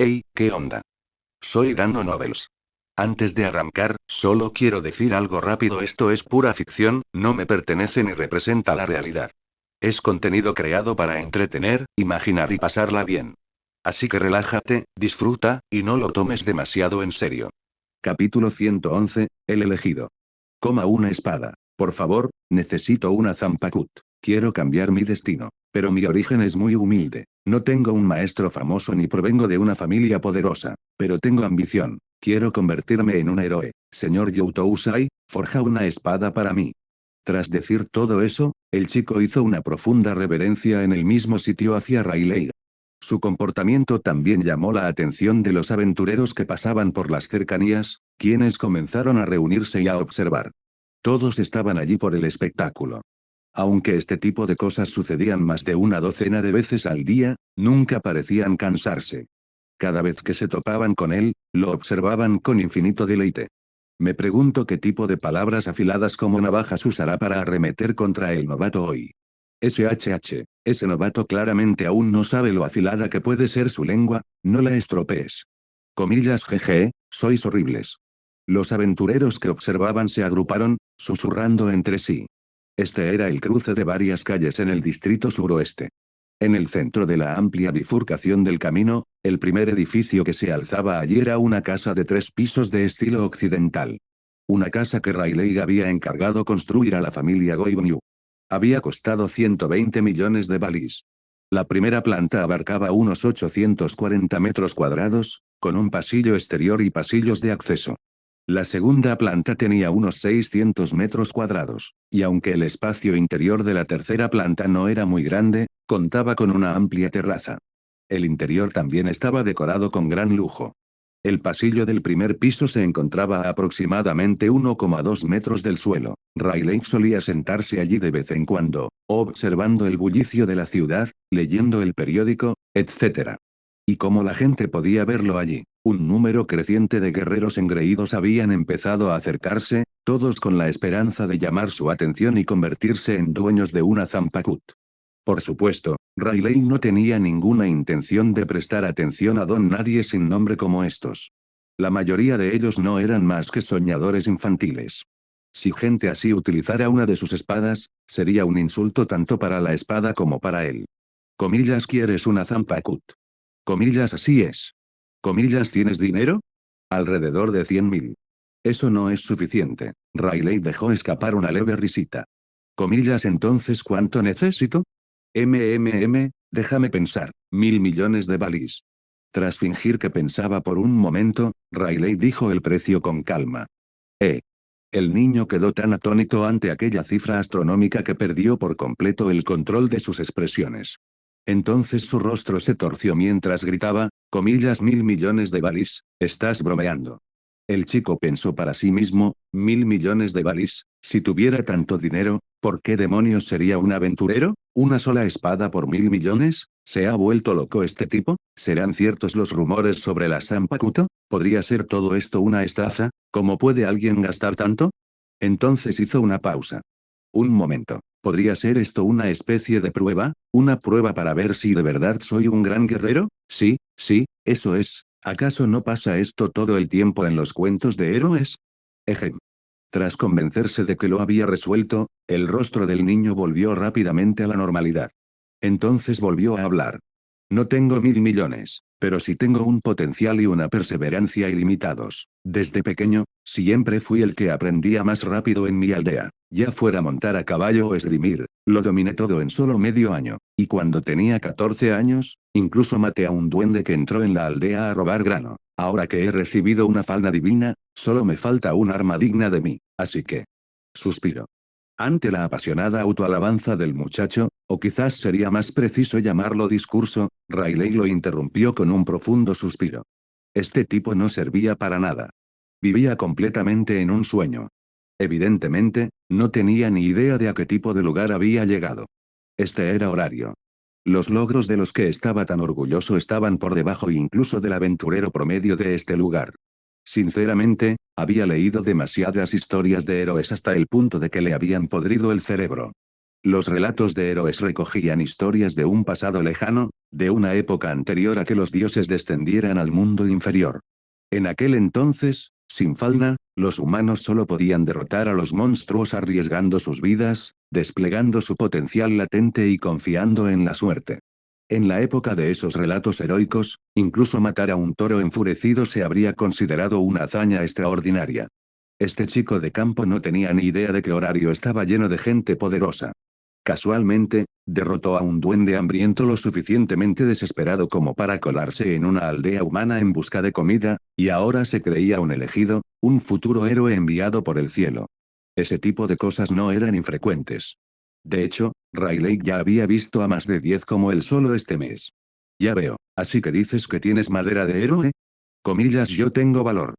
Hey, ¿qué onda? Soy Dando Novels. Antes de arrancar, solo quiero decir algo rápido: esto es pura ficción, no me pertenece ni representa la realidad. Es contenido creado para entretener, imaginar y pasarla bien. Así que relájate, disfruta, y no lo tomes demasiado en serio. Capítulo 111, El elegido. Coma una espada. Por favor, necesito una Zampakut. Quiero cambiar mi destino. Pero mi origen es muy humilde. No tengo un maestro famoso ni provengo de una familia poderosa. Pero tengo ambición. Quiero convertirme en un héroe. Señor Youtousai, forja una espada para mí. Tras decir todo eso, el chico hizo una profunda reverencia en el mismo sitio hacia Rayleigh. Su comportamiento también llamó la atención de los aventureros que pasaban por las cercanías, quienes comenzaron a reunirse y a observar. Todos estaban allí por el espectáculo. Aunque este tipo de cosas sucedían más de una docena de veces al día, nunca parecían cansarse. Cada vez que se topaban con él, lo observaban con infinito deleite. Me pregunto qué tipo de palabras afiladas como navajas usará para arremeter contra el novato hoy. Ese novato claramente aún no sabe lo afilada que puede ser su lengua, no la estropees. Comillas jeje, sois horribles. Los aventureros que observaban se agruparon, susurrando entre sí. Este era el cruce de varias calles en el distrito suroeste. En el centro de la amplia bifurcación del camino, el primer edificio que se alzaba allí era una casa de 3 pisos de estilo occidental. Una casa que Rayleigh había encargado construir a la familia Goibniu. Había costado 120 millones de balis. La primera planta abarcaba unos 840 metros cuadrados, con un pasillo exterior y pasillos de acceso. La segunda planta tenía unos 600 metros cuadrados, y aunque el espacio interior de la tercera planta no era muy grande, contaba con una amplia terraza. El interior también estaba decorado con gran lujo. El pasillo del primer piso se encontraba a aproximadamente 1,2 metros del suelo. Rayleigh solía sentarse allí de vez en cuando, observando el bullicio de la ciudad, leyendo el periódico, etc. Y como la gente podía verlo allí, un número creciente de guerreros engreídos habían empezado a acercarse, todos con la esperanza de llamar su atención y convertirse en dueños de una Zampakut. Por supuesto, Rayleigh no tenía ninguna intención de prestar atención a don nadie sin nombre como estos. La mayoría de ellos no eran más que soñadores infantiles. Si gente así utilizara una de sus espadas, sería un insulto tanto para la espada como para él. Comillas, ¿quieres una Zampakut? Comillas, así es. Comillas, ¿tienes dinero? Alrededor de 100.000. Eso no es suficiente. Rayleigh dejó escapar una leve risita. Comillas, entonces, ¿cuánto necesito? Déjame pensar, 1.000 millones de balis. Tras fingir que pensaba por un momento, Rayleigh dijo el precio con calma. El niño quedó tan atónito ante aquella cifra astronómica que perdió por completo el control de sus expresiones. Entonces su rostro se torció mientras gritaba, comillas, 1.000 millones de balis, estás bromeando. El chico pensó para sí mismo, 1.000 millones de balis, si tuviera tanto dinero, ¿por qué demonios sería un aventurero? ¿Una sola espada por 1.000 millones? ¿Se ha vuelto loco este tipo? ¿Serán ciertos los rumores sobre la Sampakuto? ¿Podría ser todo esto una estafa? ¿Cómo puede alguien gastar tanto? Entonces hizo una pausa. Un momento. ¿Podría ser esto una especie de prueba? ¿Una prueba para ver si de verdad soy un gran guerrero? Sí, sí, eso es. ¿Acaso no pasa esto todo el tiempo en los cuentos de héroes? Ejem. Tras convencerse de que lo había resuelto, el rostro del niño volvió rápidamente a la normalidad. Entonces volvió a hablar. No tengo 1.000 millones, pero sí tengo un potencial y una perseverancia ilimitados. Desde pequeño, siempre fui el que aprendía más rápido en mi aldea. Ya fuera montar a caballo o esgrimir, lo dominé todo en solo medio año. Y cuando tenía 14 años, incluso maté a un duende que entró en la aldea a robar grano. Ahora que he recibido una falda divina, solo me falta un arma digna de mí, así que... Suspiro. Ante la apasionada autoalabanza del muchacho, o quizás sería más preciso llamarlo discurso, Rayleigh lo interrumpió con un profundo suspiro. Este tipo no servía para nada. Vivía completamente en un sueño. Evidentemente, no tenía ni idea de a qué tipo de lugar había llegado. Este era horario. Los logros de los que estaba tan orgulloso estaban por debajo incluso del aventurero promedio de este lugar. Sinceramente, había leído demasiadas historias de héroes hasta el punto de que le habían podrido el cerebro. Los relatos de héroes recogían historias de un pasado lejano, de una época anterior a que los dioses descendieran al mundo inferior. En aquel entonces, sin Falna, los humanos solo podían derrotar a los monstruos arriesgando sus vidas, desplegando su potencial latente y confiando en la suerte. En la época de esos relatos heroicos, incluso matar a un toro enfurecido se habría considerado una hazaña extraordinaria. Este chico de campo no tenía ni idea de que Horario estaba lleno de gente poderosa. Casualmente, derrotó a un duende hambriento lo suficientemente desesperado como para colarse en una aldea humana en busca de comida, y ahora se creía un elegido, un futuro héroe enviado por el cielo. Ese tipo de cosas no eran infrecuentes. De hecho, Riley ya había visto a más de 10 como él solo este mes. Ya veo, así que dices que tienes madera de héroe. Comillas, yo tengo valor.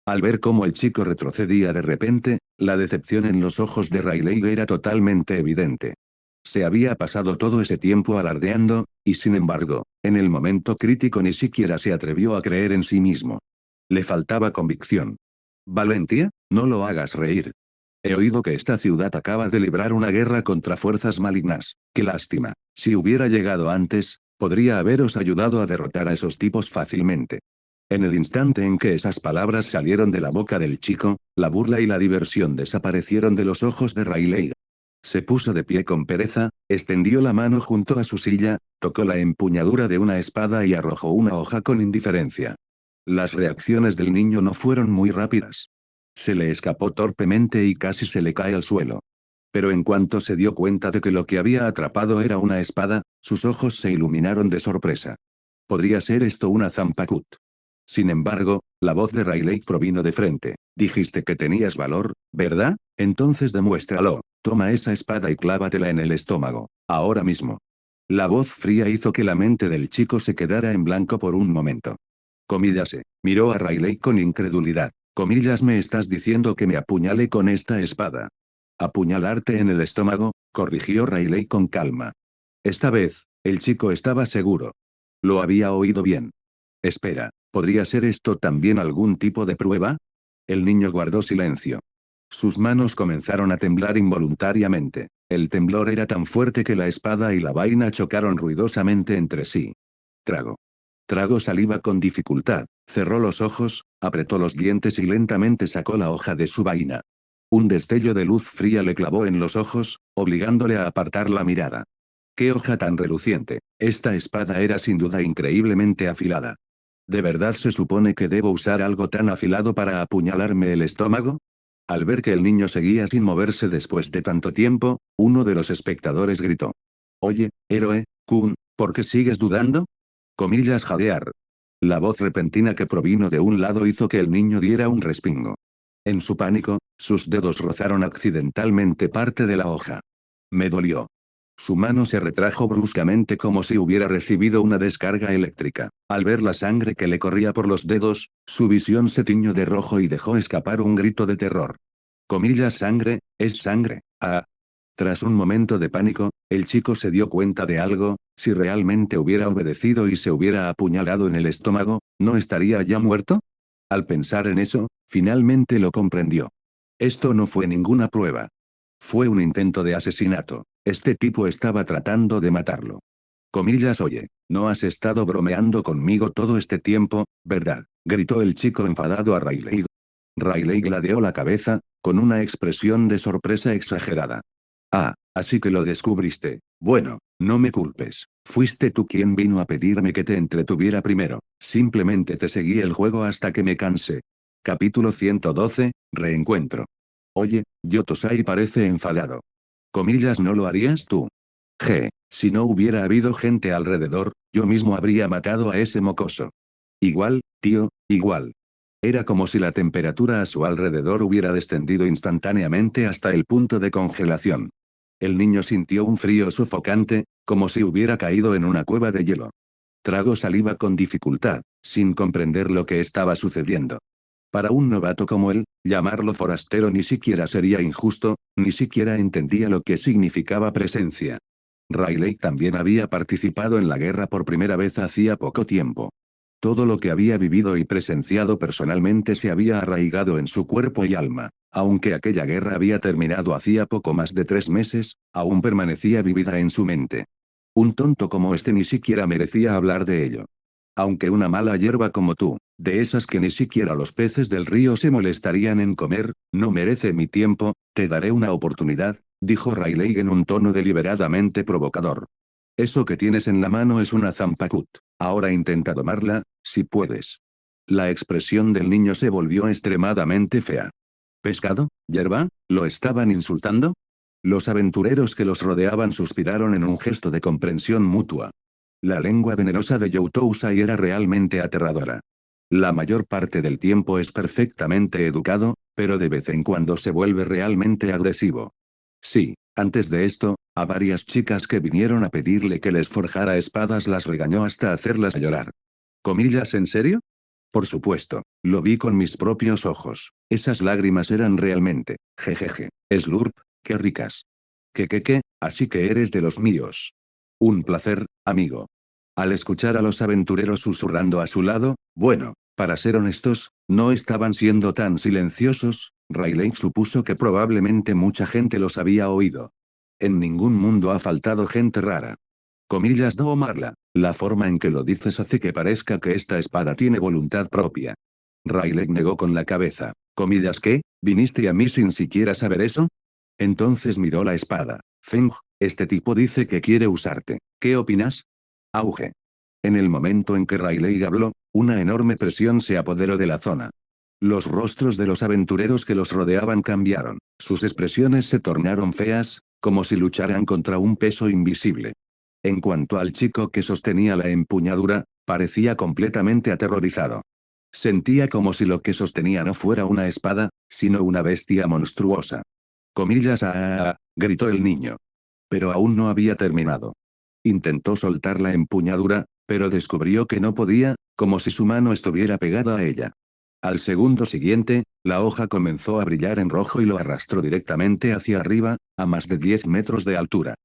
Al ver cómo el chico retrocedía de repente, la decepción en los ojos de Riley era totalmente evidente. Se había pasado todo ese tiempo alardeando, y sin embargo, en el momento crítico ni siquiera se atrevió a creer en sí mismo. Le faltaba convicción. ¿Valentía? No lo hagas reír. He oído que esta ciudad acaba de librar una guerra contra fuerzas malignas. Qué lástima. Si hubiera llegado antes, podría haberos ayudado a derrotar a esos tipos fácilmente. En el instante en que esas palabras salieron de la boca del chico, la burla y la diversión desaparecieron de los ojos de Riley. Se puso de pie con pereza, extendió la mano junto a su silla, tocó la empuñadura de una espada y arrojó una hoja con indiferencia. Las reacciones del niño no fueron muy rápidas. Se le escapó torpemente y casi se le cae al suelo. Pero en cuanto se dio cuenta de que lo que había atrapado era una espada, sus ojos se iluminaron de sorpresa. ¿Podría ser esto una Zampakut? Sin embargo, la voz de Riley provino de frente. Dijiste que tenías valor, ¿verdad? Entonces demuéstralo. Toma esa espada y clávatela en el estómago. Ahora mismo. La voz fría hizo que la mente del chico se quedara en blanco por un momento. Comillase. Miró a Riley con incredulidad. Comillas, ¿me estás diciendo que me apuñale con esta espada? Apuñalarte en el estómago, corrigió Riley con calma. Esta vez, el chico estaba seguro. Lo había oído bien. Espera, ¿podría ser esto también algún tipo de prueba? El niño guardó silencio. Sus manos comenzaron a temblar involuntariamente. El temblor era tan fuerte que la espada y la vaina chocaron ruidosamente entre sí. Trago. Tragó saliva con dificultad, cerró los ojos, apretó los dientes y lentamente sacó la hoja de su vaina. Un destello de luz fría le clavó en los ojos, obligándole a apartar la mirada. ¡Qué hoja tan reluciente! Esta espada era sin duda increíblemente afilada. ¿De verdad se supone que debo usar algo tan afilado para apuñalarme el estómago? Al ver que el niño seguía sin moverse después de tanto tiempo, uno de los espectadores gritó. Oye, héroe, Kun, ¿por qué sigues dudando? Comillas, jadear. La voz repentina que provino de un lado hizo que el niño diera un respingo. En su pánico, sus dedos rozaron accidentalmente parte de la hoja. Me dolió. Su mano se retrajo bruscamente como si hubiera recibido una descarga eléctrica. Al ver la sangre que le corría por los dedos, su visión se tiñó de rojo y dejó escapar un grito de terror. Comillas, sangre, es sangre. Ah. Tras un momento de pánico, el chico se dio cuenta de algo: si realmente hubiera obedecido y se hubiera apuñalado en el estómago, ¿no estaría ya muerto? Al pensar en eso, finalmente lo comprendió. Esto no fue ninguna prueba. Fue un intento de asesinato. Este tipo estaba tratando de matarlo. Comillas, oye, no has estado bromeando conmigo todo este tiempo, ¿verdad? Gritó el chico enfadado a Riley. Riley gladeó la cabeza, con una expresión de sorpresa exagerada. Ah, así que lo descubriste. Bueno, no me culpes. Fuiste tú quien vino a pedirme que te entretuviera primero. Simplemente te seguí el juego hasta que me cansé. Capítulo 112, Reencuentro. Oye, Yotosai parece enfadado. Comillas, ¿no lo harías tú? Si no hubiera habido gente alrededor, yo mismo habría matado a ese mocoso. Igual, tío, igual. Era como si la temperatura a su alrededor hubiera descendido instantáneamente hasta el punto de congelación. El niño sintió un frío sofocante, como si hubiera caído en una cueva de hielo. Tragó saliva con dificultad, sin comprender lo que estaba sucediendo. Para un novato como él, llamarlo forastero ni siquiera sería injusto, ni siquiera entendía lo que significaba presencia. Riley también había participado en la guerra por primera vez hacía poco tiempo. Todo lo que había vivido y presenciado personalmente se había arraigado en su cuerpo y alma. Aunque aquella guerra había terminado hacía poco más de 3 meses, aún permanecía vivida en su mente. Un tonto como este ni siquiera merecía hablar de ello. Aunque una mala hierba como tú, de esas que ni siquiera los peces del río se molestarían en comer, no merece mi tiempo, te daré una oportunidad, dijo Riley en un tono deliberadamente provocador. Eso que tienes en la mano es una zampacut. Ahora intenta tomarla, si puedes. La expresión del niño se volvió extremadamente fea. ¿Pescado? ¿Yerba? ¿Lo estaban insultando? Los aventureros que los rodeaban suspiraron en un gesto de comprensión mutua. La lengua venenosa de Youtousai era realmente aterradora. La mayor parte del tiempo es perfectamente educado, pero de vez en cuando se vuelve realmente agresivo. Sí, antes de esto, a varias chicas que vinieron a pedirle que les forjara espadas las regañó hasta hacerlas llorar. ¿Comillas en serio? Por supuesto, lo vi con mis propios ojos. Esas lágrimas eran realmente, jejeje, Slurp, qué ricas. ¿Qué? Así que eres de los míos. Un placer, amigo. Al escuchar a los aventureros susurrando a su lado, bueno, para ser honestos, no estaban siendo tan silenciosos, Riley supuso que probablemente mucha gente los había oído. En ningún mundo ha faltado gente rara. Comillas no Marla, la forma en que lo dices hace que parezca que esta espada tiene voluntad propia. Riley negó con la cabeza. Comillas ¿qué? ¿Viniste a mí sin siquiera saber eso? Entonces miró la espada. Feng, este tipo dice que quiere usarte. ¿Qué opinas? Auge. En el momento en que Riley habló, una enorme presión se apoderó de la zona. Los rostros de los aventureros que los rodeaban cambiaron. Sus expresiones se tornaron feas, como si lucharan contra un peso invisible. En cuanto al chico que sostenía la empuñadura, parecía completamente aterrorizado. Sentía como si lo que sostenía no fuera una espada, sino una bestia monstruosa. Comillas gritó el niño. Pero aún no había terminado. Intentó soltar la empuñadura, pero descubrió que no podía, como si su mano estuviera pegada a ella. Al segundo siguiente, la hoja comenzó a brillar en rojo y lo arrastró directamente hacia arriba, a más de 10 metros de altura.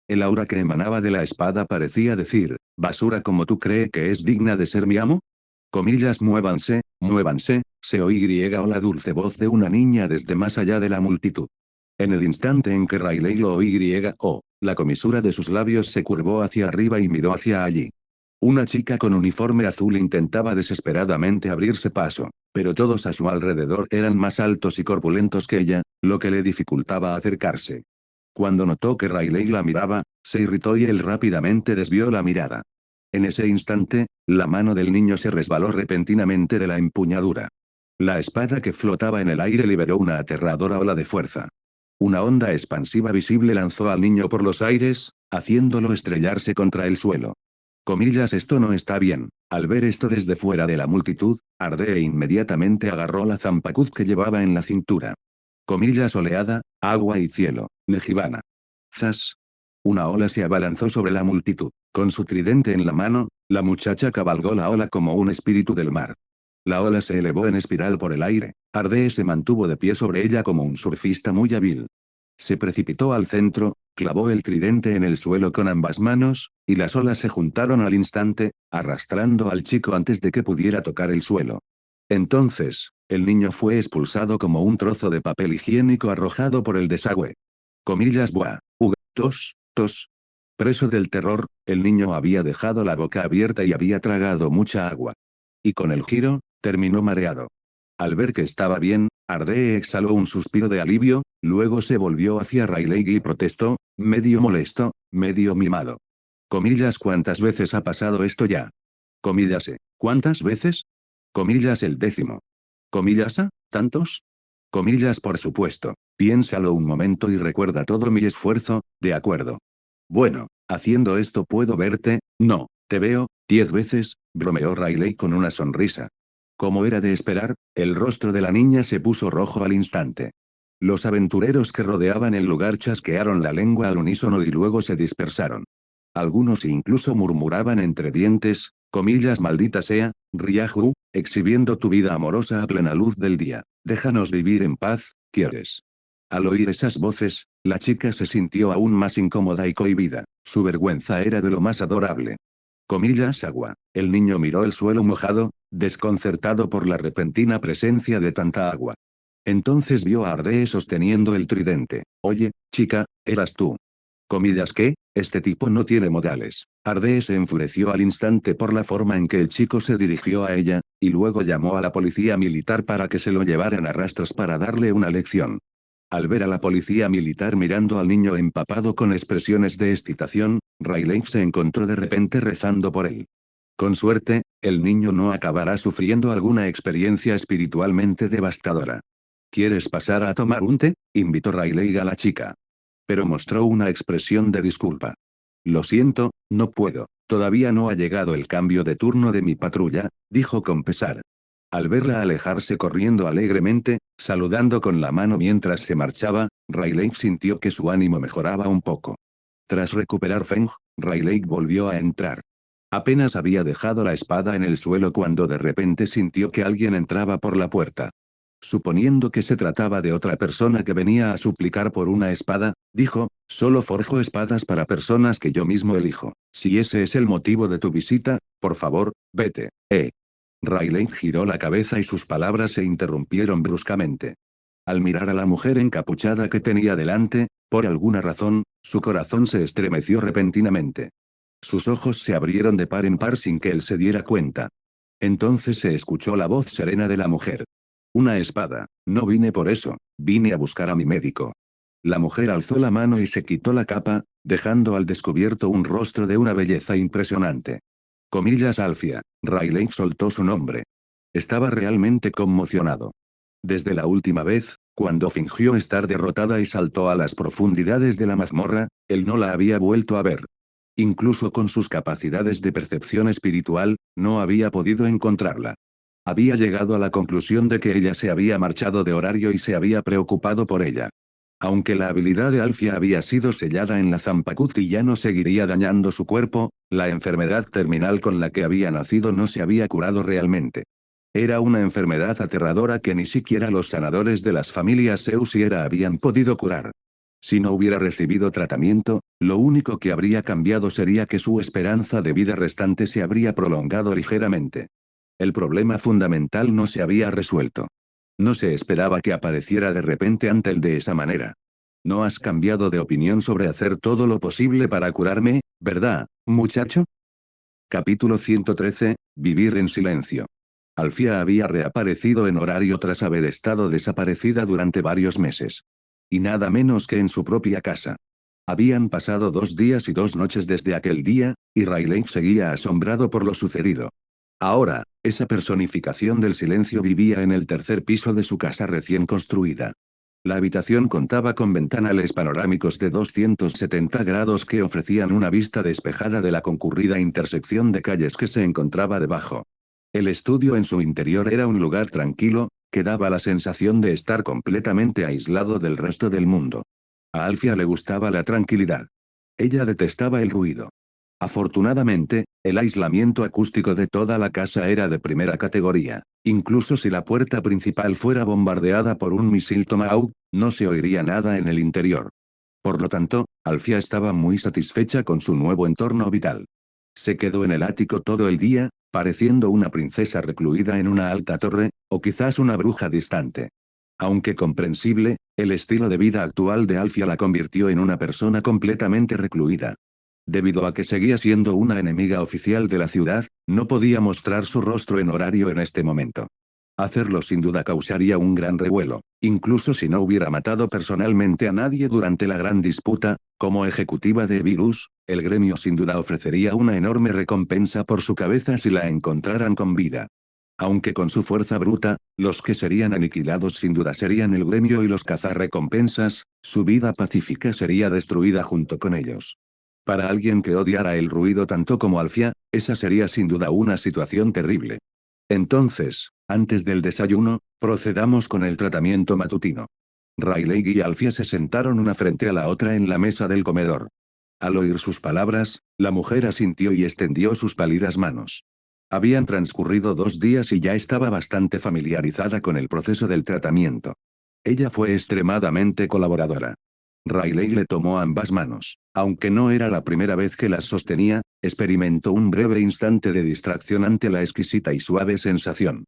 El aura que emanaba de la espada parecía decir, ¿basura como tú crees que es digna de ser mi amo? Comillas muévanse, se oía la dulce voz de una niña desde más allá de la multitud. En el instante en que Riley lo oyó, la comisura de sus labios se curvó hacia arriba y miró hacia allí. Una chica con uniforme azul intentaba desesperadamente abrirse paso, pero todos a su alrededor eran más altos y corpulentos que ella, lo que le dificultaba acercarse. Cuando notó que Riley la miraba, se irritó y él rápidamente desvió la mirada. En ese instante, la mano del niño se resbaló repentinamente de la empuñadura. La espada que flotaba en el aire liberó una aterradora ola de fuerza. Una onda expansiva visible lanzó al niño por los aires, haciéndolo estrellarse contra el suelo. Comillas esto no está bien. Al ver esto desde fuera de la multitud, Ardee inmediatamente agarró la zampacuz que llevaba en la cintura. Comillas oleada, agua y cielo, Nejibana. Zas. Una ola se abalanzó sobre la multitud. Con su tridente en la mano, la muchacha cabalgó la ola como un espíritu del mar. La ola se elevó en espiral por el aire, Ardee se mantuvo de pie sobre ella como un surfista muy hábil. Se precipitó al centro, clavó el tridente en el suelo con ambas manos, y las olas se juntaron al instante, arrastrando al chico antes de que pudiera tocar el suelo. Entonces, el niño fue expulsado como un trozo de papel higiénico arrojado por el desagüe. Comillas buah. Tos. Preso del terror, el niño había dejado la boca abierta y había tragado mucha agua. Y con el giro, terminó mareado. Al ver que estaba bien, Ardee exhaló un suspiro de alivio, luego se volvió hacia Riley y protestó, medio molesto, medio mimado. Comillas ¿cuántas veces ha pasado esto ya? Comillas ¿cuántas veces? Comillas el 10. Comillas ¿tantos? Comillas por supuesto, piénsalo un momento y recuerda todo mi esfuerzo, de acuerdo. Bueno, haciendo esto puedo verte, no, te veo, 10 veces, bromeó Riley con una sonrisa. Como era de esperar, el rostro de la niña se puso rojo al instante. Los aventureros que rodeaban el lugar chasquearon la lengua al unísono y luego se dispersaron. Algunos incluso murmuraban entre dientes, comillas maldita sea, Ryahu, exhibiendo tu vida amorosa a plena luz del día, déjanos vivir en paz, ¿quieres? Al oír esas voces, la chica se sintió aún más incómoda y cohibida, su vergüenza era de lo más adorable. Comillas agua. El niño miró el suelo mojado, desconcertado por la repentina presencia de tanta agua. Entonces vio a Ardee sosteniendo el tridente. Oye, chica, ¿eras tú? Comillas ¿qué? Este tipo no tiene modales. Ardee se enfureció al instante por la forma en que el chico se dirigió a ella, y luego llamó a la policía militar para que se lo llevaran a rastros para darle una lección. Al ver a la policía militar mirando al niño empapado con expresiones de excitación, Riley se encontró de repente rezando por él. Con suerte, el niño no acabará sufriendo alguna experiencia espiritualmente devastadora. ¿Quieres pasar a tomar un té? Invitó Riley a la chica. Pero mostró una expresión de disculpa. Lo siento, no puedo. Todavía no ha llegado el cambio de turno de mi patrulla, dijo con pesar. Al verla alejarse corriendo alegremente, saludando con la mano mientras se marchaba, Riley sintió que su ánimo mejoraba un poco. Tras recuperar Feng, Riley volvió a entrar. Apenas había dejado la espada en el suelo cuando de repente sintió que alguien entraba por la puerta. Suponiendo que se trataba de otra persona que venía a suplicar por una espada, dijo, solo forjo espadas para personas que yo mismo elijo. Si ese es el motivo de tu visita, por favor, vete. Riley giró la cabeza y sus palabras se interrumpieron bruscamente. Al mirar a la mujer encapuchada que tenía delante, por alguna razón, su corazón se estremeció repentinamente. Sus ojos se abrieron de par en par sin que él se diera cuenta. Entonces se escuchó la voz serena de la mujer. Una espada. No vine por eso, vine a buscar a mi médico. La mujer alzó la mano y se quitó la capa, dejando al descubierto un rostro de una belleza impresionante. Comillas Alfia. Riley soltó su nombre. Estaba realmente conmocionado. Desde la última vez, cuando fingió estar derrotada y saltó a las profundidades de la mazmorra, él no la había vuelto a ver. Incluso con sus capacidades de percepción espiritual, no había podido encontrarla. Había llegado a la conclusión de que ella se había marchado de horario y se había preocupado por ella. Aunque la habilidad de Alfia había sido sellada en la Zampakut y ya no seguiría dañando su cuerpo, la enfermedad terminal con la que había nacido no se había curado realmente. Era una enfermedad aterradora que ni siquiera los sanadores de las familias Zeus y Hera habían podido curar. Si no hubiera recibido tratamiento, lo único que habría cambiado sería que su esperanza de vida restante se habría prolongado ligeramente. El problema fundamental no se había resuelto. No se esperaba que apareciera de repente ante él de esa manera. No has cambiado de opinión sobre hacer todo lo posible para curarme, ¿verdad, muchacho? Capítulo 113, Vivir en silencio. Alfia había reaparecido en horario tras haber estado desaparecida durante varios meses. Y nada menos que en su propia casa. Habían pasado 2 días y 2 noches desde aquel día, y Riley seguía asombrado por lo sucedido. Ahora, esa personificación del silencio vivía en el tercer piso de su casa recién construida. La habitación contaba con ventanales panorámicos de 270 grados que ofrecían una vista despejada de la concurrida intersección de calles que se encontraba debajo. El estudio en su interior era un lugar tranquilo, que daba la sensación de estar completamente aislado del resto del mundo. A Alfia le gustaba la tranquilidad. Ella detestaba el ruido. Afortunadamente, el aislamiento acústico de toda la casa era de primera categoría. Incluso si la puerta principal fuera bombardeada por un misil Tomahawk, no se oiría nada en el interior. Por lo tanto, Alfia estaba muy satisfecha con su nuevo entorno vital. Se quedó en el ático todo el día, pareciendo una princesa recluida en una alta torre, o quizás una bruja distante. Aunque comprensible, el estilo de vida actual de Alfia la convirtió en una persona completamente recluida. Debido a que seguía siendo una enemiga oficial de la ciudad, no podía mostrar su rostro en horario en este momento. Hacerlo sin duda causaría un gran revuelo, incluso si no hubiera matado personalmente a nadie durante la gran disputa. Como ejecutiva de Virus, el gremio sin duda ofrecería una enorme recompensa por su cabeza si la encontraran con vida. Aunque con su fuerza bruta, los que serían aniquilados sin duda serían el gremio y los cazarrecompensas, su vida pacífica sería destruida junto con ellos. Para alguien que odiara el ruido tanto como Alfia, esa sería sin duda una situación terrible. Entonces, antes del desayuno, procedamos con el tratamiento matutino. Riley y Alfia se sentaron una frente a la otra en la mesa del comedor. Al oír sus palabras, la mujer asintió y extendió sus pálidas manos. Habían transcurrido 2 días y ya estaba bastante familiarizada con el proceso del tratamiento. Ella fue extremadamente colaboradora. Riley le tomó ambas manos. Aunque no era la primera vez que las sostenía, experimentó un breve instante de distracción ante la exquisita y suave sensación.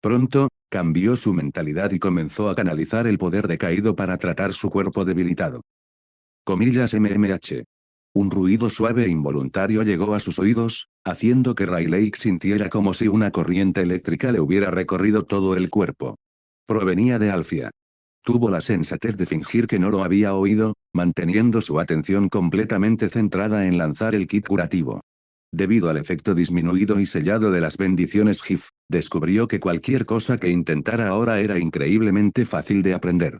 Pronto, cambió su mentalidad y comenzó a canalizar el poder decaído para tratar su cuerpo debilitado. Comillas MMH. Un ruido suave e involuntario llegó a sus oídos, haciendo que Riley sintiera como si una corriente eléctrica le hubiera recorrido todo el cuerpo. Provenía de Alfia. Tuvo la sensatez de fingir que no lo había oído, manteniendo su atención completamente centrada en lanzar el kit curativo. Debido al efecto disminuido y sellado de las bendiciones GIF, descubrió que cualquier cosa que intentara ahora era increíblemente fácil de aprender.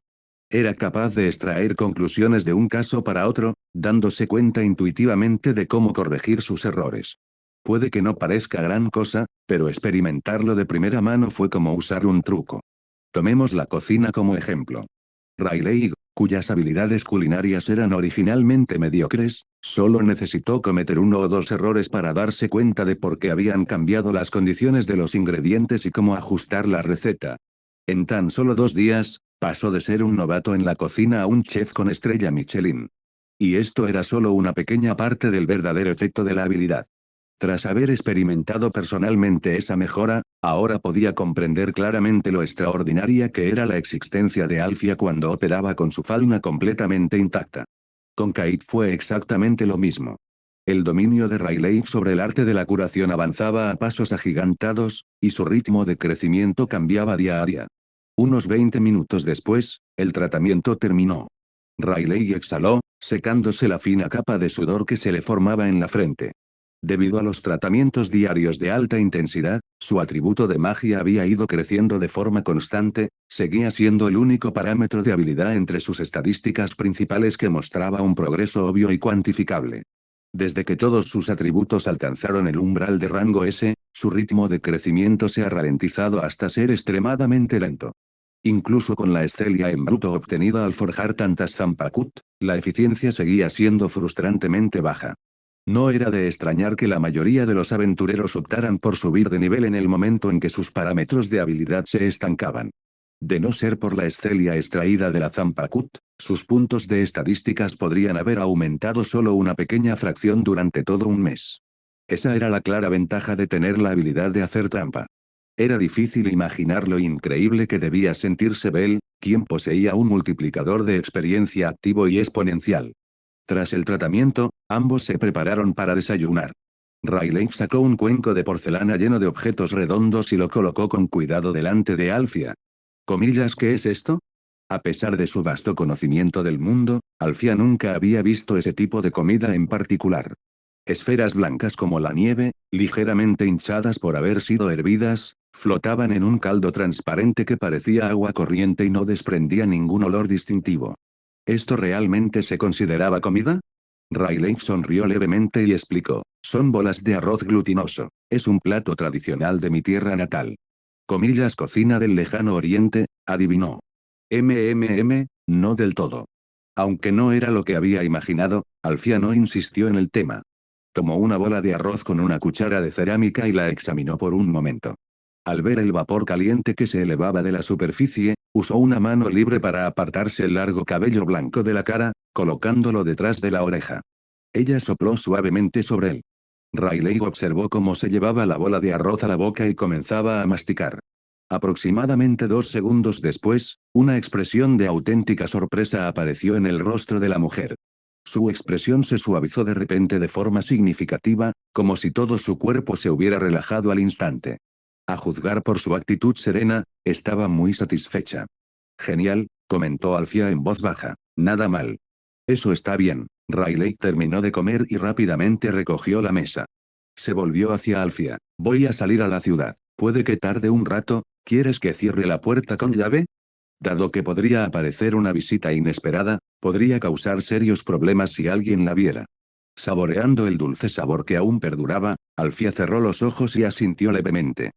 Era capaz de extraer conclusiones de un caso para otro, dándose cuenta intuitivamente de cómo corregir sus errores. Puede que no parezca gran cosa, pero experimentarlo de primera mano fue como usar un truco. Tomemos la cocina como ejemplo. Riley, cuyas habilidades culinarias eran originalmente mediocres, solo necesitó cometer uno o dos errores para darse cuenta de por qué habían cambiado las condiciones de los ingredientes y cómo ajustar la receta. En tan solo 2 días, pasó de ser un novato en la cocina a un chef con estrella Michelin. Y esto era solo una pequeña parte del verdadero efecto de la habilidad. Tras haber experimentado personalmente esa mejora, ahora podía comprender claramente lo extraordinaria que era la existencia de Alfia cuando operaba con su fauna completamente intacta. Con Kate fue exactamente lo mismo. El dominio de Riley sobre el arte de la curación avanzaba a pasos agigantados, y su ritmo de crecimiento cambiaba día a día. Unos 20 minutos después, el tratamiento terminó. Riley exhaló, secándose la fina capa de sudor que se le formaba en la frente. Debido a los tratamientos diarios de alta intensidad, su atributo de magia había ido creciendo de forma constante, seguía siendo el único parámetro de habilidad entre sus estadísticas principales que mostraba un progreso obvio y cuantificable. Desde que todos sus atributos alcanzaron el umbral de rango S, su ritmo de crecimiento se ha ralentizado hasta ser extremadamente lento. Incluso con la Estelia en bruto obtenida al forjar tantas Zampakut, la eficiencia seguía siendo frustrantemente baja. No era de extrañar que la mayoría de los aventureros optaran por subir de nivel en el momento en que sus parámetros de habilidad se estancaban. De no ser por la Estelia extraída de la Zampakut, sus puntos de estadísticas podrían haber aumentado solo una pequeña fracción durante todo un mes. Esa era la clara ventaja de tener la habilidad de hacer trampa. Era difícil imaginar lo increíble que debía sentirse Bell, quien poseía un multiplicador de experiencia activo y exponencial. Tras el tratamiento, ambos se prepararon para desayunar. Riley sacó un cuenco de porcelana lleno de objetos redondos y lo colocó con cuidado delante de Alfia. Comillas, ¿qué es esto? A pesar de su vasto conocimiento del mundo, Alfia nunca había visto ese tipo de comida en particular. Esferas blancas como la nieve, ligeramente hinchadas por haber sido hervidas, flotaban en un caldo transparente que parecía agua corriente y no desprendía ningún olor distintivo. ¿Esto realmente se consideraba comida? Riley sonrió levemente y explicó, son bolas de arroz glutinoso, es un plato tradicional de mi tierra natal. Comillas, cocina del lejano oriente, adivinó. No del todo. Aunque no era lo que había imaginado, Alfia no insistió en el tema. Tomó una bola de arroz con una cuchara de cerámica y la examinó por un momento. Al ver el vapor caliente que se elevaba de la superficie, usó una mano libre para apartarse el largo cabello blanco de la cara, colocándolo detrás de la oreja. Ella sopló suavemente sobre él. Riley observó cómo se llevaba la bola de arroz a la boca y comenzaba a masticar. Aproximadamente 2 segundos después, una expresión de auténtica sorpresa apareció en el rostro de la mujer. Su expresión se suavizó de repente de forma significativa, como si todo su cuerpo se hubiera relajado al instante. A juzgar por su actitud serena, estaba muy satisfecha. Genial, comentó Alfia en voz baja, nada mal. Eso está bien. Riley terminó de comer y rápidamente recogió la mesa. Se volvió hacia Alfia. Voy a salir a la ciudad. Puede que tarde un rato, ¿quieres que cierre la puerta con llave? Dado que podría aparecer una visita inesperada, podría causar serios problemas si alguien la viera. Saboreando el dulce sabor que aún perduraba, Alfia cerró los ojos y asintió levemente.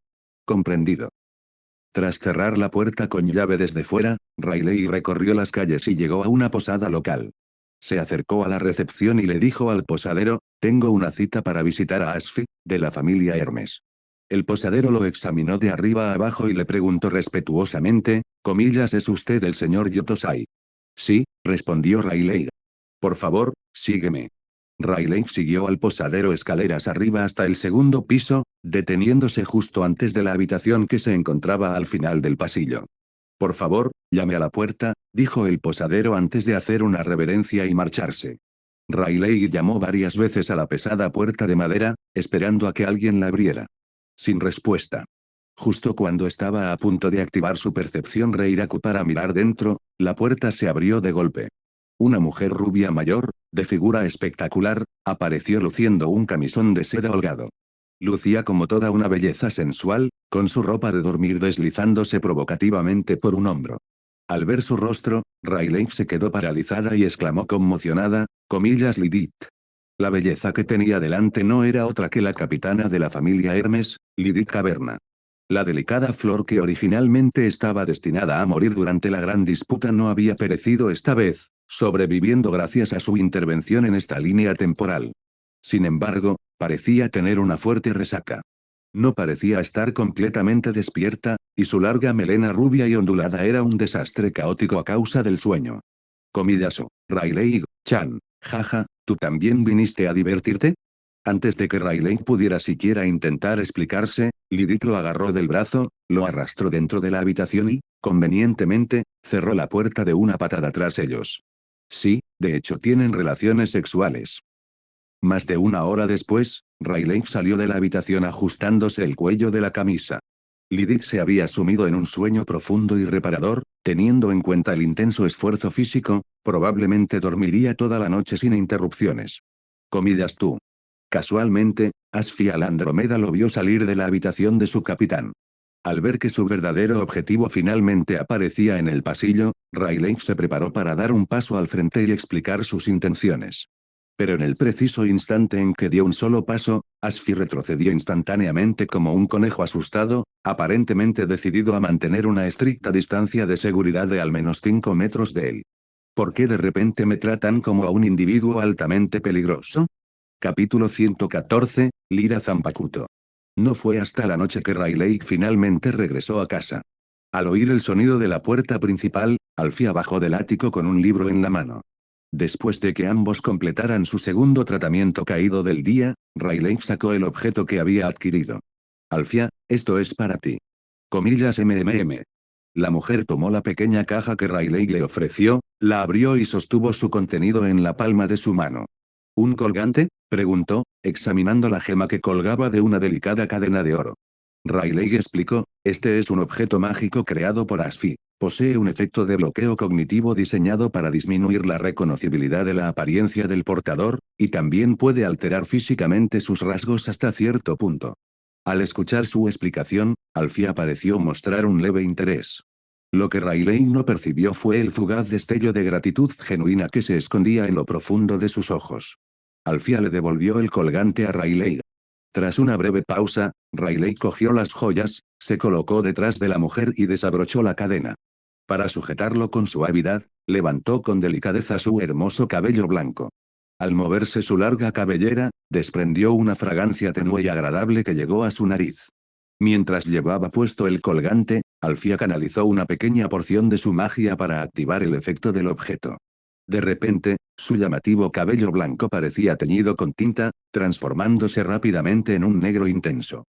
Comprendido. Tras cerrar la puerta con llave desde fuera, Riley recorrió las calles y llegó a una posada local. Se acercó a la recepción y le dijo al posadero, tengo una cita para visitar a Asfi, de la familia Hermes. El posadero lo examinó de arriba a abajo y le preguntó respetuosamente, comillas, ¿es usted el señor Yotosai? Sí, respondió Riley. Por favor, sígueme. Riley siguió al posadero escaleras arriba hasta el segundo piso, deteniéndose justo antes de la habitación que se encontraba al final del pasillo. Por favor, llame a la puerta, dijo el posadero antes de hacer una reverencia y marcharse. Riley llamó varias veces a la pesada puerta de madera, esperando a que alguien la abriera. Sin respuesta. Justo cuando estaba a punto de activar su percepción Reiraku para mirar dentro, la puerta se abrió de golpe. Una mujer rubia mayor, de figura espectacular, apareció luciendo un camisón de seda holgado. Lucía como toda una belleza sensual, con su ropa de dormir deslizándose provocativamente por un hombro. Al ver su rostro, Riley se quedó paralizada y exclamó conmocionada, comillas Lidith. La belleza que tenía delante no era otra que la capitana de la familia Hermes, Lidith Caverna. La delicada flor que originalmente estaba destinada a morir durante la gran disputa no había perecido esta vez, sobreviviendo gracias a su intervención en esta línea temporal. Sin embargo, parecía tener una fuerte resaca. No parecía estar completamente despierta, y su larga melena rubia y ondulada era un desastre caótico a causa del sueño. Comillazo, Riley, Chan, jaja, ¿tú también viniste a divertirte? Antes de que Riley pudiera siquiera intentar explicarse, Lidith lo agarró del brazo, lo arrastró dentro de la habitación y, convenientemente, cerró la puerta de una patada tras ellos. Sí, de hecho tienen relaciones sexuales. Más de una hora después, Riley salió de la habitación ajustándose el cuello de la camisa. Lidith se había sumido en un sueño profundo y reparador, teniendo en cuenta el intenso esfuerzo físico, probablemente dormiría toda la noche sin interrupciones. Comillas tú. Casualmente, Asfial Andromeda lo vio salir de la habitación de su capitán. Al ver que su verdadero objetivo finalmente aparecía en el pasillo, Riley se preparó para dar un paso al frente y explicar sus intenciones. Pero en el preciso instante en que dio un solo paso, Asfi retrocedió instantáneamente como un conejo asustado, aparentemente decidido a mantener una estricta distancia de seguridad de al menos 5 metros de él. ¿Por qué de repente me tratan como a un individuo altamente peligroso? Capítulo 114, Lira Zampakuto. No fue hasta la noche que Riley finalmente regresó a casa. Al oír el sonido de la puerta principal, Alfia bajó del ático con un libro en la mano. Después de que ambos completaran su segundo tratamiento caído del día, Riley sacó el objeto que había adquirido. Alfia, esto es para ti. Comillas MMM. La mujer tomó la pequeña caja que Riley le ofreció, la abrió y sostuvo su contenido en la palma de su mano. ¿Un colgante?, preguntó, examinando la gema que colgaba de una delicada cadena de oro. Riley explicó, este es un objeto mágico creado por Asfi. Posee un efecto de bloqueo cognitivo diseñado para disminuir la reconocibilidad de la apariencia del portador, y también puede alterar físicamente sus rasgos hasta cierto punto. Al escuchar su explicación, Alfia pareció mostrar un leve interés. Lo que Riley no percibió fue el fugaz destello de gratitud genuina que se escondía en lo profundo de sus ojos. Alfia le devolvió el colgante a Riley. Tras una breve pausa, Riley cogió las joyas, se colocó detrás de la mujer y desabrochó la cadena. Para sujetarlo con suavidad, levantó con delicadeza su hermoso cabello blanco. Al moverse su larga cabellera, desprendió una fragancia tenue y agradable que llegó a su nariz. Mientras llevaba puesto el colgante, Alfia canalizó una pequeña porción de su magia para activar el efecto del objeto. De repente, su llamativo cabello blanco parecía teñido con tinta, transformándose rápidamente en un negro intenso.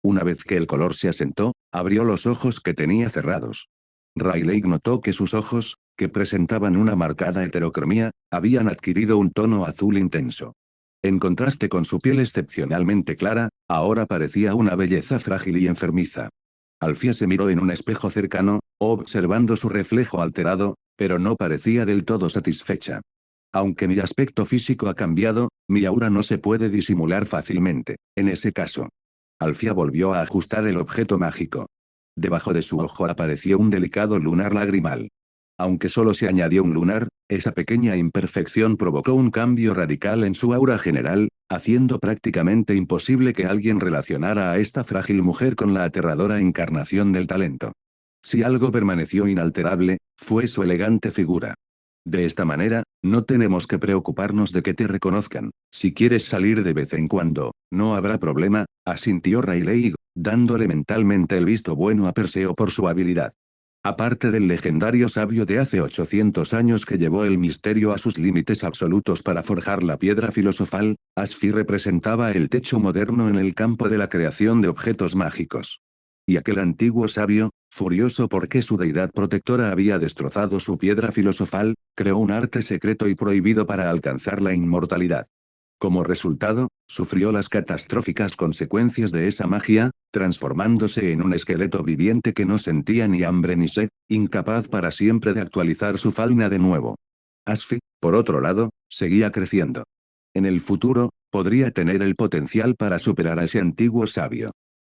Una vez que el color se asentó, abrió los ojos que tenía cerrados. Riley notó que sus ojos, que presentaban una marcada heterocromía, habían adquirido un tono azul intenso. En contraste con su piel excepcionalmente clara, ahora parecía una belleza frágil y enfermiza. Alfia se miró en un espejo cercano, observando su reflejo alterado, pero no parecía del todo satisfecha. Aunque mi aspecto físico ha cambiado, mi aura no se puede disimular fácilmente, en ese caso. Alfia volvió a ajustar el objeto mágico. Debajo de su ojo apareció un delicado lunar lagrimal. Aunque solo se añadió un lunar, esa pequeña imperfección provocó un cambio radical en su aura general, haciendo prácticamente imposible que alguien relacionara a esta frágil mujer con la aterradora encarnación del talento. Si algo permaneció inalterable, fue su elegante figura. De esta manera, no tenemos que preocuparnos de que te reconozcan. Si quieres salir de vez en cuando, no habrá problema, asintió Riley, dándole mentalmente el visto bueno a Perseo por su habilidad. Aparte del legendario sabio de hace 800 años que llevó el misterio a sus límites absolutos para forjar la piedra filosofal, Asfi representaba el techo moderno en el campo de la creación de objetos mágicos. Y aquel antiguo sabio, furioso porque su deidad protectora había destrozado su piedra filosofal, creó un arte secreto y prohibido para alcanzar la inmortalidad. Como resultado, sufrió las catastróficas consecuencias de esa magia, transformándose en un esqueleto viviente que no sentía ni hambre ni sed, incapaz para siempre de actualizar su fauna de nuevo. Asfi, por otro lado, seguía creciendo. En el futuro, podría tener el potencial para superar a ese antiguo sabio.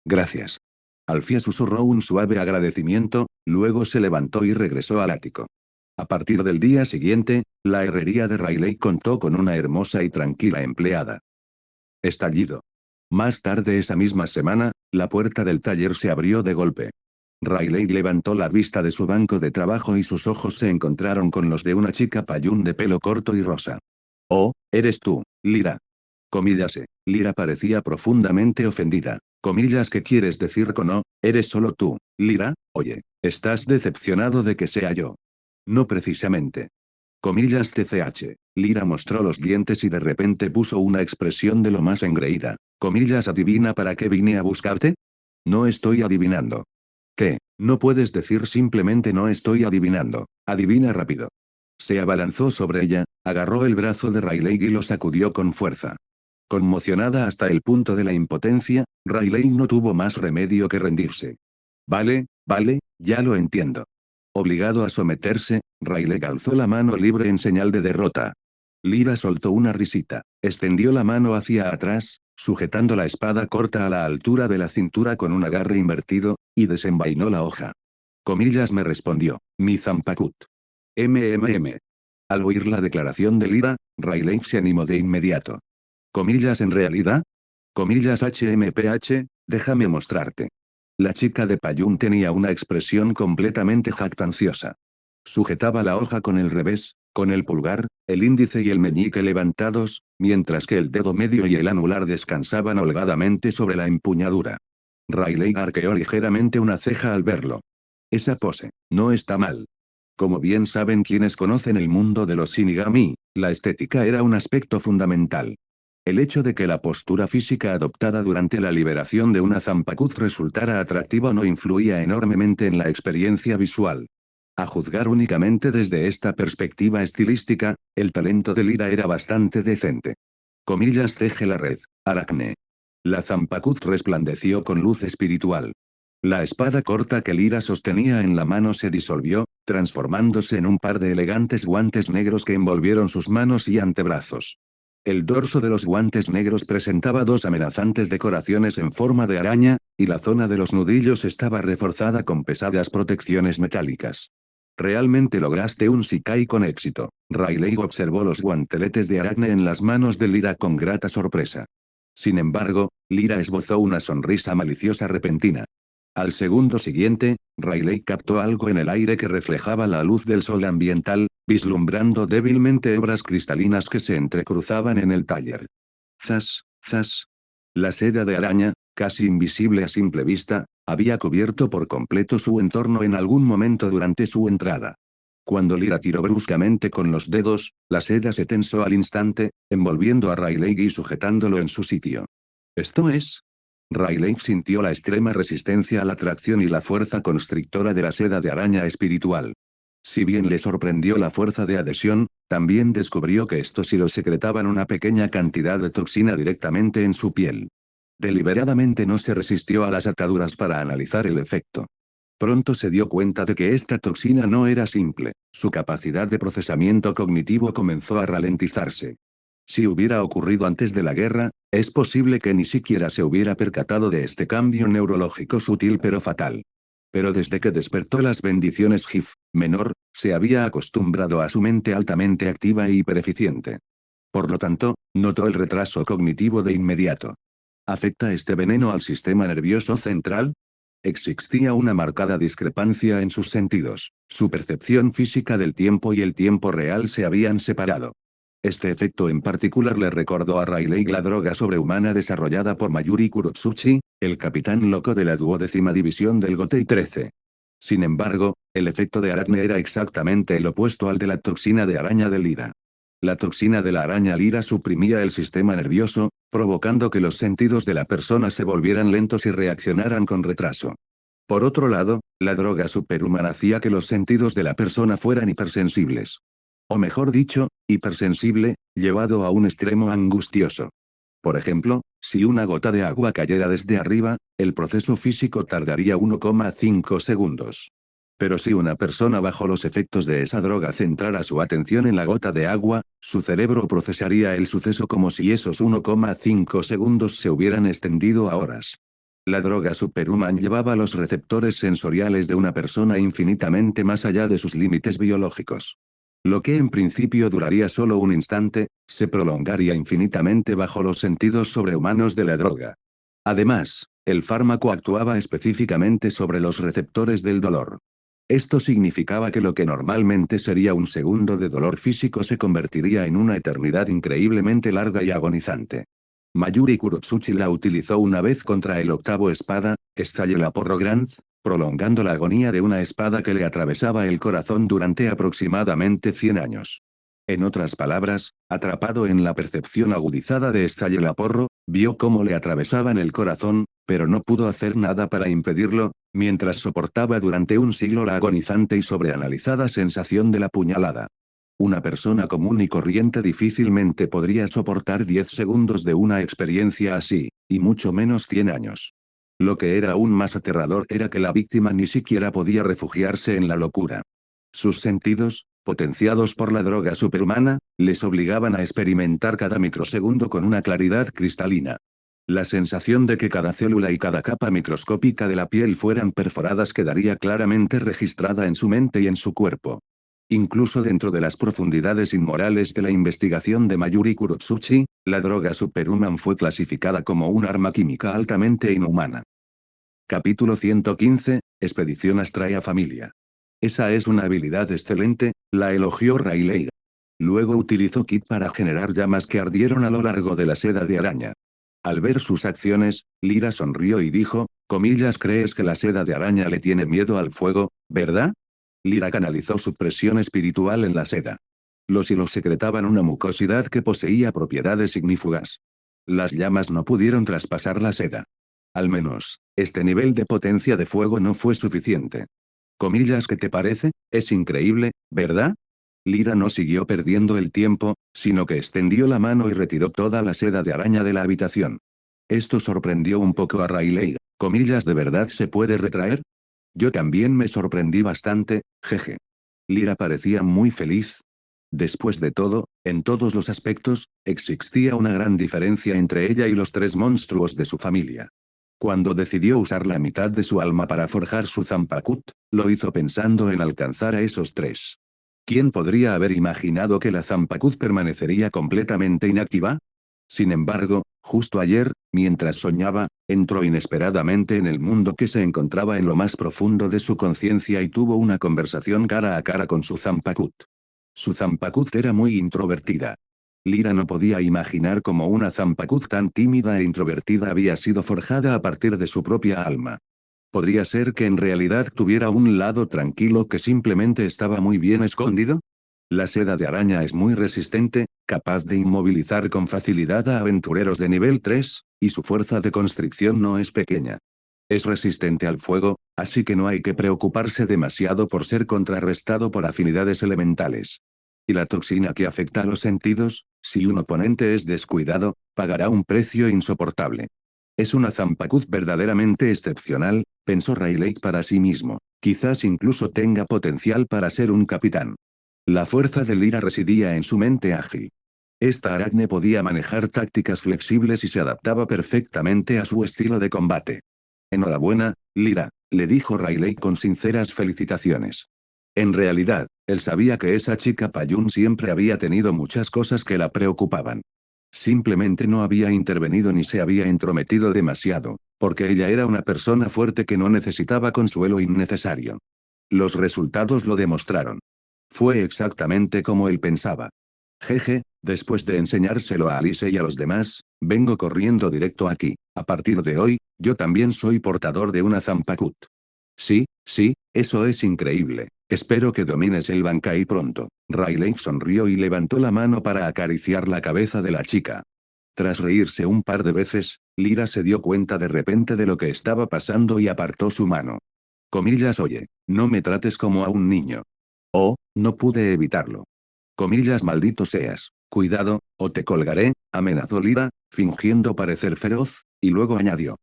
Gracias. Alfia susurró un suave agradecimiento, luego se levantó y regresó al ático. A partir del día siguiente, la herrería de Riley contó con una hermosa y tranquila empleada. Estallido. Más tarde esa misma semana, la puerta del taller se abrió de golpe. Riley levantó la vista de su banco de trabajo y sus ojos se encontraron con los de una chica payún de pelo corto y rosa. Oh, eres tú, Lyra. Comillase. Lyra parecía profundamente ofendida. Comillas, ¿qué quieres decir con no? Eres solo tú, Lyra. Oye, ¿estás decepcionado de que sea yo? No precisamente. Comillas TCH. Lyra mostró los dientes y de repente puso una expresión de lo más engreída. Comillas, ¿adivina para qué vine a buscarte? No estoy adivinando. ¿Qué? No puedes decir simplemente no estoy adivinando. Adivina rápido. Se abalanzó sobre ella, agarró el brazo de Riley y lo sacudió con fuerza. Conmocionada hasta el punto de la impotencia, Riley no tuvo más remedio que rendirse. Vale, ya lo entiendo. Obligado a someterse, Riley alzó la mano libre en señal de derrota. Lyra soltó una risita, extendió la mano hacia atrás, sujetando la espada corta a la altura de la cintura con un agarre invertido, y desenvainó la hoja. Comillas me respondió, mi Zampakut. MMM. Al oír la declaración de Lyra, Riley se animó de inmediato. Comillas en realidad. Comillas HMPH, déjame mostrarte. La chica de Payún tenía una expresión completamente jactanciosa. Sujetaba la hoja con el revés, con el pulgar, el índice y el meñique levantados, mientras que el dedo medio y el anular descansaban holgadamente sobre la empuñadura. Riley arqueó ligeramente una ceja al verlo. Esa pose, no está mal. Como bien saben quienes conocen el mundo de los Shinigami, la estética era un aspecto fundamental. El hecho de que la postura física adoptada durante la liberación de una Zampakut resultara atractiva no influía enormemente en la experiencia visual. A juzgar únicamente desde esta perspectiva estilística, el talento de Lyra era bastante decente. Comillas teje la red, Aracne. La Zampakut resplandeció con luz espiritual. La espada corta que Lyra sostenía en la mano se disolvió, transformándose en un par de elegantes guantes negros que envolvieron sus manos y antebrazos. El dorso de los guantes negros presentaba dos amenazantes decoraciones en forma de araña, y la zona de los nudillos estaba reforzada con pesadas protecciones metálicas. Realmente lograste un Shikai con éxito. Riley observó los guanteletes de Aracne en las manos de Lyra con grata sorpresa. Sin embargo, Lyra esbozó una sonrisa maliciosa repentina. Al segundo siguiente, Riley captó algo en el aire que reflejaba la luz del sol ambiental, vislumbrando débilmente hebras cristalinas que se entrecruzaban en el taller. Zas, zas. La seda de araña, casi invisible a simple vista, había cubierto por completo su entorno en algún momento durante su entrada. Cuando Lyra tiró bruscamente con los dedos, la seda se tensó al instante, envolviendo a Riley y sujetándolo en su sitio. ¿Esto es? Riley sintió la extrema resistencia a la atracción y la fuerza constrictora de la seda de araña espiritual. Si bien le sorprendió la fuerza de adhesión, también descubrió que estos hilos secretaban una pequeña cantidad de toxina directamente en su piel. Deliberadamente no se resistió a las ataduras para analizar el efecto. Pronto se dio cuenta de que esta toxina no era simple, su capacidad de procesamiento cognitivo comenzó a ralentizarse. Si hubiera ocurrido antes de la guerra, es posible que ni siquiera se hubiera percatado de este cambio neurológico sutil pero fatal. Pero desde que despertó las bendiciones GIF, menor, se había acostumbrado a su mente altamente activa e hipereficiente. Por lo tanto, notó el retraso cognitivo de inmediato. ¿Afecta este veneno al sistema nervioso central? Existía una marcada discrepancia en sus sentidos. Su percepción física del tiempo y el tiempo real se habían separado. Este efecto en particular le recordó a Riley la droga sobrehumana desarrollada por Mayuri Kurotsuchi, el capitán loco de la 12ª división del Gotei 13. Sin embargo, El efecto de Aracne era exactamente el opuesto al de la toxina de araña de Lyra. La toxina de la araña Lyra suprimía el sistema nervioso, provocando que los sentidos de la persona se volvieran lentos y reaccionaran con retraso. Por otro lado, la droga superhumana hacía que los sentidos de la persona fueran hipersensibles. O mejor dicho, hipersensible, llevado a un extremo angustioso. Por ejemplo, si una gota de agua cayera desde arriba, el proceso físico tardaría 1,5 segundos. Pero si una persona bajo los efectos de esa droga centrara su atención en la gota de agua, su cerebro procesaría el suceso como si esos 1,5 segundos se hubieran extendido a horas. La droga Superhuman llevaba los receptores sensoriales de una persona infinitamente más allá de sus límites biológicos. Lo que en principio duraría solo un instante, se prolongaría infinitamente bajo los sentidos sobrehumanos de la droga. Además, el fármaco actuaba específicamente sobre los receptores del dolor. Esto significaba que lo que normalmente sería un segundo de dolor físico se convertiría en una eternidad increíblemente larga y agonizante. Mayuri Kurotsuchi la utilizó una vez contra el octavo espada, Porro Granz, prolongando la agonía de una espada que le atravesaba el corazón durante aproximadamente 100 años. En otras palabras, atrapado en la percepción agudizada de Porro, vio cómo le atravesaban el corazón, pero no pudo hacer nada para impedirlo, mientras soportaba durante un siglo la agonizante y sobreanalizada sensación de la puñalada. Una persona común y corriente difícilmente podría soportar 10 segundos de una experiencia así, y mucho menos 100 años. Lo que era aún más aterrador era que la víctima ni siquiera podía refugiarse en la locura. Sus sentidos, potenciados por la droga superhumana, les obligaban a experimentar cada microsegundo con una claridad cristalina. La sensación de que cada célula y cada capa microscópica de la piel fueran perforadas quedaría claramente registrada en su mente y en su cuerpo. Incluso dentro de las profundidades inmorales de la investigación de Mayuri Kurotsuchi, la droga Superhuman fue clasificada como un arma química altamente inhumana. Capítulo 115, Expedición Astraea Familia. Esa es una habilidad excelente, la elogió Rayleigh. Luego utilizó Kit para generar llamas que ardieron a lo largo de la seda de araña. Al ver sus acciones, Lyra sonrió y dijo, comillas, ¿crees que la seda de araña le tiene miedo al fuego, verdad? Lyra canalizó su presión espiritual en la seda. Los hilos secretaban una mucosidad que poseía propiedades ignífugas. Las llamas no pudieron traspasar la seda. Al menos, este nivel de potencia de fuego no fue suficiente. Comillas, ¿qué te parece? Es increíble, ¿verdad? Lyra no siguió perdiendo el tiempo, sino que extendió la mano y retiró toda la seda de araña de la habitación. Esto sorprendió un poco a Rayleigh. Comillas, ¿de verdad se puede retraer? Yo también me sorprendí bastante, jeje. Lyra parecía muy feliz. Después de todo, en todos los aspectos, existía una gran diferencia entre ella y los 3 monstruos de su familia. Cuando decidió usar la mitad de su alma para forjar su Zanpakuth, lo hizo pensando en alcanzar a esos 3. ¿Quién podría haber imaginado que la Zanpakuth permanecería completamente inactiva? Sin embargo, justo ayer, mientras soñaba, entró inesperadamente en el mundo que se encontraba en lo más profundo de su conciencia y tuvo una conversación cara a cara con su Zanpakuth. Su Zanpakuth era muy introvertida. Lyra no podía imaginar cómo una Zanpakuth tan tímida e introvertida había sido forjada a partir de su propia alma. ¿Podría ser que en realidad tuviera un lado tranquilo que simplemente estaba muy bien escondido? La seda de araña es muy resistente, capaz de inmovilizar con facilidad a aventureros de nivel 3, y su fuerza de constricción no es pequeña. Es resistente al fuego, así que no hay que preocuparse demasiado por ser contrarrestado por afinidades elementales. Y la toxina que afecta a los sentidos, si un oponente es descuidado, pagará un precio insoportable. Es una Zanpakuth verdaderamente excepcional, pensó Rayleigh para sí mismo. Quizás incluso tenga potencial para ser un capitán. La fuerza de Lyra residía en su mente ágil. Esta aracne podía manejar tácticas flexibles y se adaptaba perfectamente a su estilo de combate. Enhorabuena, Lyra, le dijo Rayleigh con sinceras felicitaciones. En realidad, él sabía que esa chica Payún siempre había tenido muchas cosas que la preocupaban. Simplemente no había intervenido ni se había entrometido demasiado, porque ella era una persona fuerte que no necesitaba consuelo innecesario. Los resultados lo demostraron. Fue exactamente como él pensaba. Jeje, después de enseñárselo a Alice y a los demás, vengo corriendo directo aquí. A partir de hoy, yo también soy portador de una Zanpakuth. Sí, sí, eso es increíble. Espero que domines el Bankai pronto. Riley sonrió y levantó la mano para acariciar la cabeza de la chica. Tras reírse un par de veces, Lyra se dio cuenta de repente de lo que estaba pasando y apartó su mano. Comillas, oye, no me trates como a un niño. Oh, no pude evitarlo. Comillas, maldito seas. Cuidado, o te colgaré, amenazó Lyra, fingiendo parecer feroz, y luego añadió.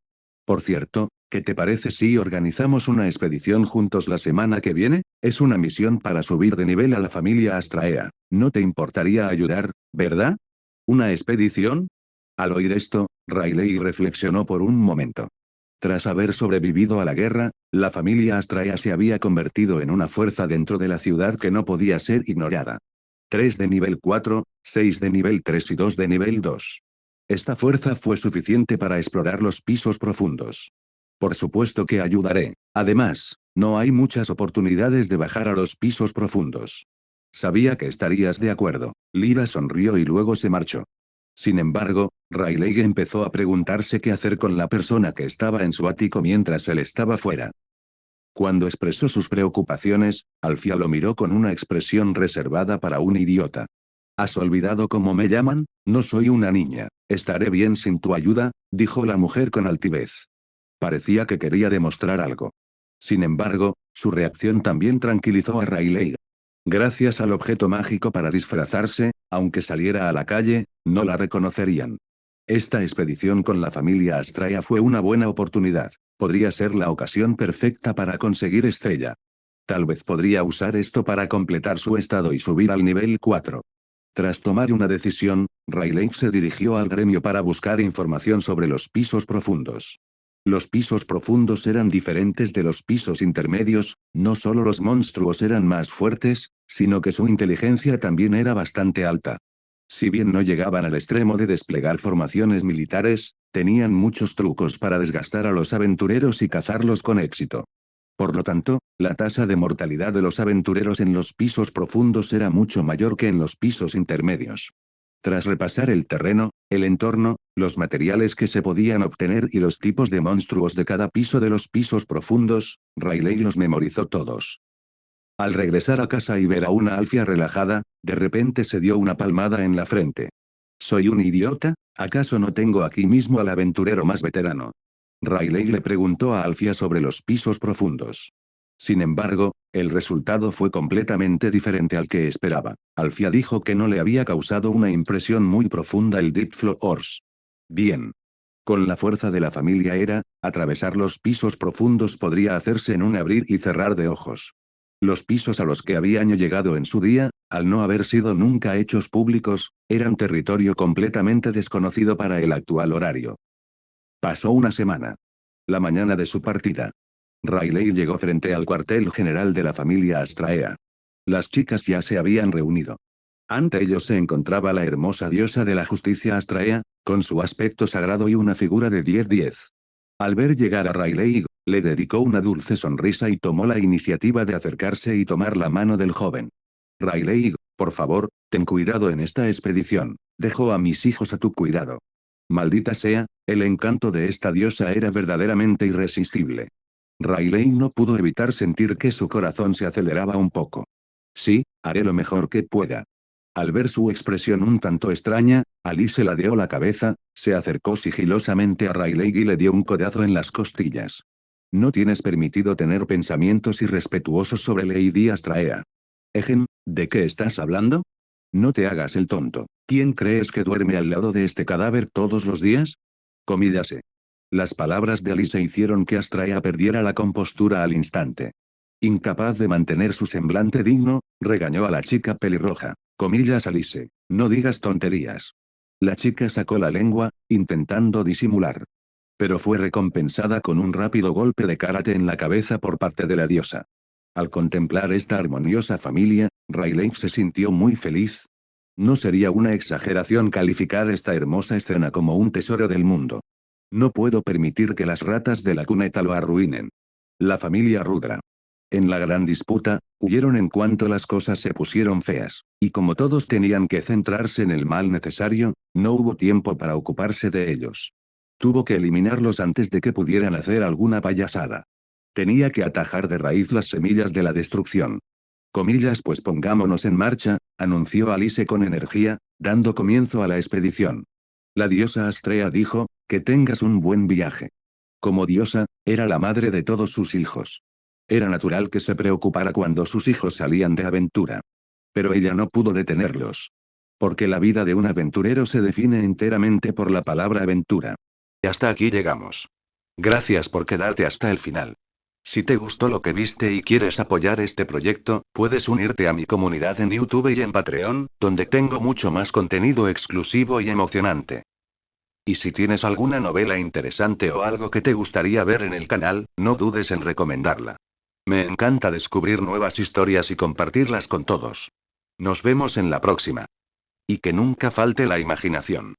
Por cierto, ¿qué te parece si organizamos una expedición juntos la semana que viene? Es una misión para subir de nivel a la familia Astraea. ¿No te importaría ayudar, verdad? ¿Una expedición? Al oír esto, Riley reflexionó por un momento. Tras haber sobrevivido a la guerra, la familia Astraea se había convertido en una fuerza dentro de la ciudad que no podía ser ignorada. 3 de nivel 4, 6 de nivel 3 y 2 de nivel 2. Esta fuerza fue suficiente para explorar los pisos profundos. Por supuesto que ayudaré. Además, no hay muchas oportunidades de bajar a los pisos profundos. Sabía que estarías de acuerdo. Lyra sonrió y luego se marchó. Sin embargo, Riley empezó a preguntarse qué hacer con la persona que estaba en su ático mientras él estaba fuera. Cuando expresó sus preocupaciones, Alfia lo miró con una expresión reservada para un idiota. ¿Has olvidado cómo me llaman? No soy una niña. Estaré bien sin tu ayuda, dijo la mujer con altivez. Parecía que quería demostrar algo. Sin embargo, su reacción también tranquilizó a Riley. Gracias al objeto mágico para disfrazarse, aunque saliera a la calle, no la reconocerían. Esta expedición con la familia Astraea fue una buena oportunidad. Podría ser la ocasión perfecta para conseguir estrella. Tal vez podría usar esto para completar su estado y subir al nivel 4. Tras tomar una decisión, Riley se dirigió al gremio para buscar información sobre los pisos profundos. Los pisos profundos eran diferentes de los pisos intermedios, no solo los monstruos eran más fuertes, sino que su inteligencia también era bastante alta. Si bien no llegaban al extremo de desplegar formaciones militares, tenían muchos trucos para desgastar a los aventureros y cazarlos con éxito. Por lo tanto, la tasa de mortalidad de los aventureros en los pisos profundos era mucho mayor que en los pisos intermedios. Tras repasar el terreno, el entorno, los materiales que se podían obtener y los tipos de monstruos de cada piso de los pisos profundos, Riley los memorizó todos. Al regresar a casa y ver a una Alfia relajada, de repente se dio una palmada en la frente. ¿Soy un idiota? ¿Acaso no tengo aquí mismo al aventurero más veterano? Riley le preguntó a Alfia sobre los pisos profundos. Sin embargo, el resultado fue completamente diferente al que esperaba. Alfia dijo que no le había causado una impresión muy profunda el Deep Floors. Bien. Con la fuerza de la familia Era, atravesar los pisos profundos podría hacerse en un abrir y cerrar de ojos. Los pisos a los que habían llegado en su día, al no haber sido nunca hechos públicos, eran territorio completamente desconocido para el actual horario. Pasó una semana. La mañana de su partida. Riley llegó frente al cuartel general de la familia Astraea. Las chicas ya se habían reunido. Ante ellos se encontraba la hermosa diosa de la justicia Astraea, con su aspecto sagrado y una figura de 10-10. Al ver llegar a Riley, le dedicó una dulce sonrisa y tomó la iniciativa de acercarse y tomar la mano del joven. Riley, por favor, ten cuidado en esta expedición. Dejo a mis hijos a tu cuidado. Maldita sea, el encanto de esta diosa era verdaderamente irresistible. Riley no pudo evitar sentir que su corazón se aceleraba un poco. Sí, haré lo mejor que pueda. Al ver su expresión un tanto extraña, Alice ladeó la cabeza, se acercó sigilosamente a Riley y le dio un codazo en las costillas. No tienes permitido tener pensamientos irrespetuosos sobre Lady Astraea. Egen, ¿de qué estás hablando? No te hagas el tonto. ¿Quién crees que duerme al lado de este cadáver todos los días? Comíllase. Las palabras de Alice hicieron que Astraea perdiera la compostura al instante. Incapaz de mantener su semblante digno, regañó a la chica pelirroja. Comillas Alice, no digas tonterías. La chica sacó la lengua, intentando disimular. Pero fue recompensada con un rápido golpe de karate en la cabeza por parte de la diosa. Al contemplar esta armoniosa familia, Riley se sintió muy feliz. No sería una exageración calificar esta hermosa escena como un tesoro del mundo. No puedo permitir que las ratas de la cuneta lo arruinen. La familia Rudra. En la gran disputa, huyeron en cuanto las cosas se pusieron feas, y como todos tenían que centrarse en el mal necesario, no hubo tiempo para ocuparse de ellos. Tuvo que eliminarlos antes de que pudieran hacer alguna payasada. Tenía que atajar de raíz las semillas de la destrucción. Comillas, pues pongámonos en marcha, anunció Alice con energía, dando comienzo a la expedición. La diosa Astrea dijo, que tengas un buen viaje. Como diosa, era la madre de todos sus hijos. Era natural que se preocupara cuando sus hijos salían de aventura. Pero ella no pudo detenerlos. Porque la vida de un aventurero se define enteramente por la palabra aventura. Y hasta aquí llegamos. Gracias por quedarte hasta el final. Si te gustó lo que viste y quieres apoyar este proyecto, puedes unirte a mi comunidad en YouTube y en Patreon, donde tengo mucho más contenido exclusivo y emocionante. Y si tienes alguna novela interesante o algo que te gustaría ver en el canal, no dudes en recomendarla. Me encanta descubrir nuevas historias y compartirlas con todos. Nos vemos en la próxima. Y que nunca falte la imaginación.